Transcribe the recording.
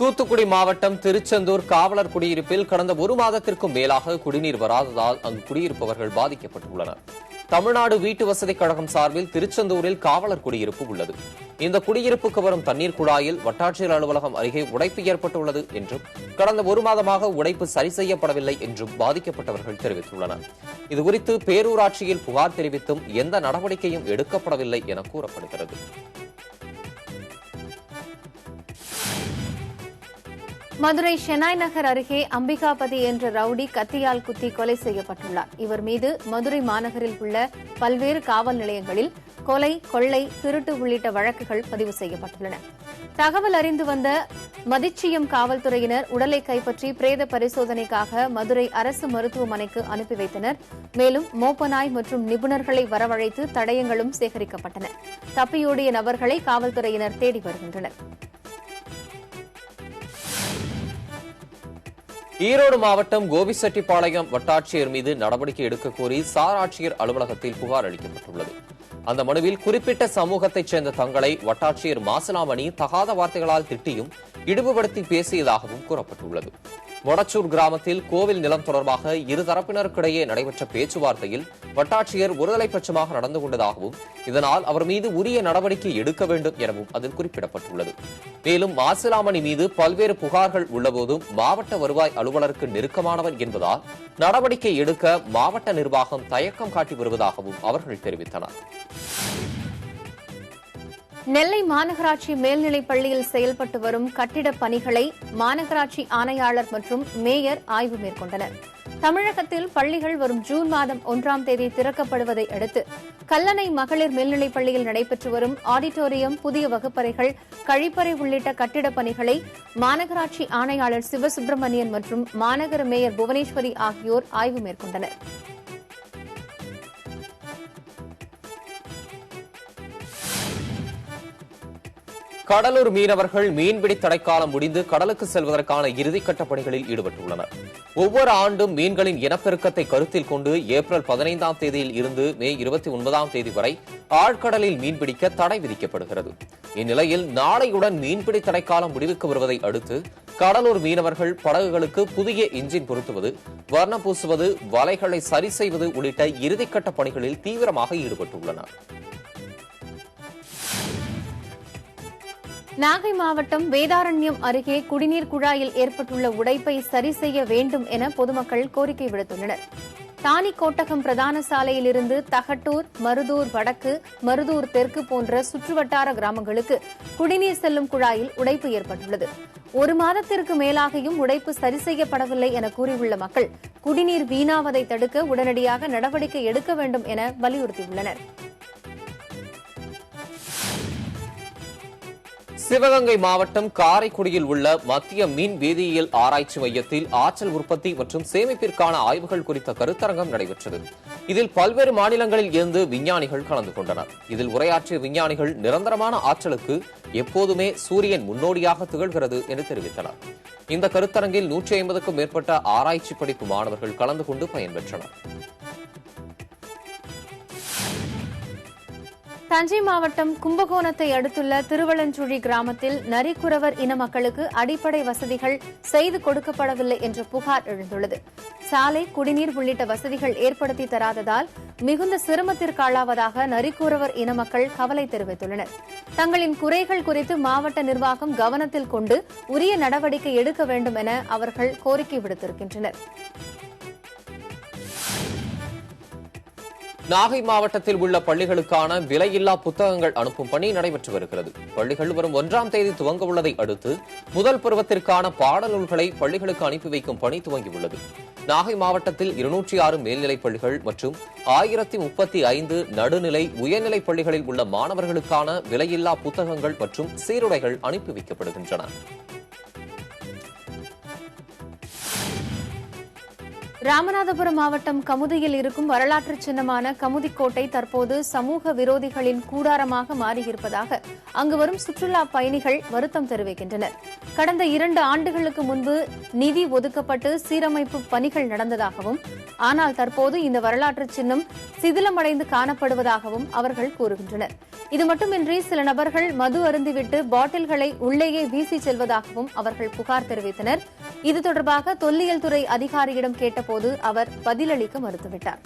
தூத்துக்குடி மாவட்டம் திருச்செந்தூர் காவலர் குடியிருப்பில் கடந்த ஒரு மாதத்திற்கும் மேலாக குடிநீர் வராததால் அங்கு குடியிருப்பவர்கள் பாதிக்கப்பட்டுள்ளனர். தமிழ்நாடு வீட்டு வசதி கழகம் சார்பில் திருச்செந்தூரில் காவலர் குடியிருப்பு உள்ளது. இந்த குடியிருப்புக்கு வரும் தண்ணீர் குழாயில் வட்டாட்சியர் அலுவலகம் அருகே உடைப்பு ஏற்பட்டுள்ளது என்றும் கடந்த ஒரு மாதமாக உடைப்பு சரி செய்யப்படவில்லை என்றும் பாதிக்கப்பட்டவர்கள் தெரிவித்துள்ளனர். இதுகுறித்து பேரூராட்சியில் புகார் தெரிவித்தும் எந்த நடவடிக்கையும் எடுக்கப்படவில்லை என கூறப்படுகிறது. மதுரை ஷெனாய் நகர் அருகே அம்பிகாபதி என்ற ரவுடி கத்தியால் குத்தி கொலை செய்யப்பட்டுள்ளார். இவர் மீது மதுரை மாநகரில் உள்ள பல்வேறு காவல் நிலையங்களில் கொலை, கொள்ளை, திருட்டு உள்ளிட்ட வழக்குகள் பதிவு செய்யப்பட்டுள்ளன. தகவல் அறிந்து வந்த மதிச்சியம் காவல்துறையினர் உடலை கைப்பற்றி பிரேத பரிசோதனைக்காக மதுரை அரசு மருத்துவமனைக்கு அனுப்பி வைத்தனர். மேலும் மோப்பநாய் மற்றும் நிபுணர்களை வரவழைத்து தடயங்களும் சேகரிக்கப்பட்டன. தப்பியோடிய நபர்களை காவல்துறையினர் தேடி வருகின்றனர். ஈரோடு மாவட்டம் கோபிச்செட்டிப்பாளையம் வட்டாட்சியர் மீது நடவடிக்கை எடுக்கக் கோரி சார் ஆட்சியர் அலுவலகத்தில் புகார் அளிக்கப்பட்டுள்ளது. அந்த மனுவில் குறிப்பிட்ட சமூகத்தைச் சேர்ந்த தங்களை வட்டாட்சியர் மாசிலாமணி தகாத வார்த்தைகளால் திட்டியும் இழிவுபடுத்தி பேசியதாகவும் கூறப்பட்டுள்ளது. மொடச்சூர் கிராமத்தில் கோவில் நிலம் தொடர்பாக இருதரப்பினருக்கிடையே நடைபெற்ற பேச்சுவார்த்தையில் வட்டாட்சியர் ஒருதலைபட்சமாக நடந்து கொண்டதாகவும் இதனால் அவர் மீது உரிய நடவடிக்கை எடுக்க வேண்டும் எனவும் அதில் குறிப்பிடப்பட்டுள்ளது. மேலும் மாசிலாமணி மீது பல்வேறு புகார்கள் உள்ளபோதும் மாவட்ட வருவாய் அலுவலருக்கு நெருக்கமானவர் என்பதால் நடவடிக்கை எடுக்க மாவட்ட நிர்வாகம் தயக்கம் காட்டி வருவதாகவும் அவர்கள் தெரிவித்தனர். நெல்லை மாநகராட்சி மேல்நிலைப் பள்ளியில் செயல்பட்டு வரும் கட்டிடப் பணிகளை மாநகராட்சி ஆணையாளர் மற்றும் மேயர் ஆய்வு மேற்கொண்டனர். தமிழகத்தில் பள்ளிகள் வரும் ஜூன் மாதம் 1ஆம் தேதி திறக்கப்படுவதை அடுத்து கல்லணை மகளிர் மேல்நிலைப் பள்ளியில் நடைபெற்று வரும் ஆடிட்டோரியம், புதிய வகுப்பறைகள், கழிப்பறை உள்ளிட்ட கட்டிடப் பணிகளை மாநகராட்சி ஆணையாளர் சிவசுப்பிரமணியன் மற்றும் மாநகர மேயர் புவனேஸ்வரி ஆகியோர் ஆய்வு மேற்கொண்டனர். கடலூர் மீனவர்கள் மீன்பிடி தடைக்காலம் முடிந்து கடலுக்கு செல்வதற்கான இறுதிக்கட்ட பணிகளில் ஈடுபட்டுள்ளனர். ஒவ்வொரு ஆண்டும் மீன்களின் இனப்பெருக்கத்தை கருத்தில் கொண்டு ஏப்ரல் 15ஆம் தேதியில் இருந்து மே 29ஆம் தேதி வரை ஆழ்கடலில் மீன்பிடிக்க தடை விதிக்கப்படுகிறது. இந்நிலையில் நாளையுடன் மீன்பிடி தடைக்காலம் முடிவுக்கு வருவதை அடுத்து கடலூர் மீனவர்கள் படகுகளுக்கு புதிய இன்ஜின் பொருத்துவது, வர்ணம் பூசுவது, வலைகளை சரி செய்வது உள்ளிட்ட இறுதிக்கட்ட பணிகளில் தீவிரமாக ஈடுபட்டுள்ளனர். நாகை மாவட்டம் வேதாரண்யம் அருகே குடிநீர் குழாயில் ஏற்பட்டுள்ள உடைப்பை சரி செய்ய வேண்டும் என பொதுமக்கள் கோரிக்கை விடுத்துள்ளனர். தானிக்கோட்டகம் பிரதான சாலையிலிருந்து தகட்டூர், மருதூர் வடக்கு, மருதூர் தெற்கு போன்ற சுற்றுவட்டார கிராமங்களுக்கு குடிநீர் செல்லும் குழாயில் உடைப்பு ஏற்பட்டுள்ளது. ஒரு மாதத்திற்கு மேலாகியும் உடைப்பு சரி செய்யப்படவில்லை என கூறியுள்ள மக்கள் குடிநீர் வீணாவதை தடுக்க உடனடியாக நடவடிக்கை எடுக்க வேண்டும் என வலியுறுத்தியுள்ளனர். சிவகங்கை மாவட்டம் காரைக்குடியில் உள்ள மத்திய மீன் வேதியியல் ஆராய்ச்சி மையத்தில் ஆற்றல் உற்பத்தி மற்றும் சேமிப்பிற்கான ஆய்வுகள் குறித்த கருத்தரங்கம் நடைபெற்றது. இதில் பல்வேறு மாநிலங்களில் இருந்து விஞ்ஞானிகள் கலந்து கொண்டனர். இதில் உரையாற்றிய விஞ்ஞானிகள் நிரந்தரமான ஆற்றலுக்கு எப்போதுமே சூரியன் முன்னோடியாக திகழ்கிறது என்று தெரிவித்தனர். இந்த கருத்தரங்கில் 150க்கும் மேற்பட்ட ஆராய்ச்சி படிப்பு மாணவர்கள் கலந்து கொண்டு பயன்பெற்றனர். தஞ்சை மாவட்டம் கும்பகோணத்தை அடுத்துள்ள திருவளஞ்சுழி கிராமத்தில் நரிக்குறவர் இன மக்களுக்கு அடிப்படை வசதிகள் செய்து கொடுக்கப்படவில்லை என்ற புகார் எழுந்துள்ளது. சாலை, குடிநீர் உள்ளிட்ட வசதிகள் ஏற்படுத்தி தராததால் மிகுந்த சிரமத்திற்கு ஆளாவதாக நரிக்குறவர் இன மக்கள் கவலை தெரிவித்துள்ளனர். தங்களின் குறைகள் குறித்து மாவட்ட நிர்வாகம் கவனத்தில் கொண்டு உரிய நடவடிக்கை எடுக்க வேண்டும் என அவர்கள் கோரிக்கை விடுத்திருக்கின்றனர். நாகை மாவட்டத்தில் உள்ள பள்ளிகளுக்கான விலையில்லா புத்தகங்கள் அனுப்பும் பணி நடைபெற்று வருகிறது. பள்ளிகள் வரும் 1ஆம் தேதி துவங்க உள்ளதை அடுத்து முதல் பருவத்திற்கான பாடநூல்களை பள்ளிகளுக்கு அனுப்பி வைக்கும் பணி துவங்கியுள்ளது. நாகை மாவட்டத்தில் 206 மேல்நிலைப் பள்ளிகள் மற்றும் 1035 நடுநிலை, உயர்நிலைப் பள்ளிகளில் உள்ள மாணவர்களுக்கான விலையில்லா புத்தகங்கள் மற்றும் சீருடைகள் அனுப்பி வைக்கப்படுகின்றன. ராமநாதபுரம் மாவட்டம் கமுதியில் இருக்கும் வரலாற்று சின்னமான கமுதிக்கோட்டை தற்போது சமூக விரோதிகளின் கூடாரமாக மாறியிருப்பதாக அங்கு வரும் சுற்றுலா பயணிகள் வருத்தம் தெரிவிக்கின்றனர். கடந்த 2 ஆண்டுகளுக்கு முன்பு நிதி ஒதுக்கப்பட்டு சீரமைப்பு பணிகள் நடந்ததாகவும், ஆனால் தற்போது இந்த வரலாற்று சின்னம் சிதிலமடைந்து காணப்படுவதாகவும் அவர்கள் கூறுகின்றனர். இது மட்டுமின்றி சில நபர்கள் மது அருந்திவிட்டு பாட்டில்களை உள்ளேயே வீசி செல்வதாகவும் அவர்கள் புகார் தெரிவித்தனர். இது தொடர்பாக தொல்லியல் துறை அதிகாரியிடம் கேட்டபோது அவர் பதிலளிக்க மறுத்துவிட்டார்.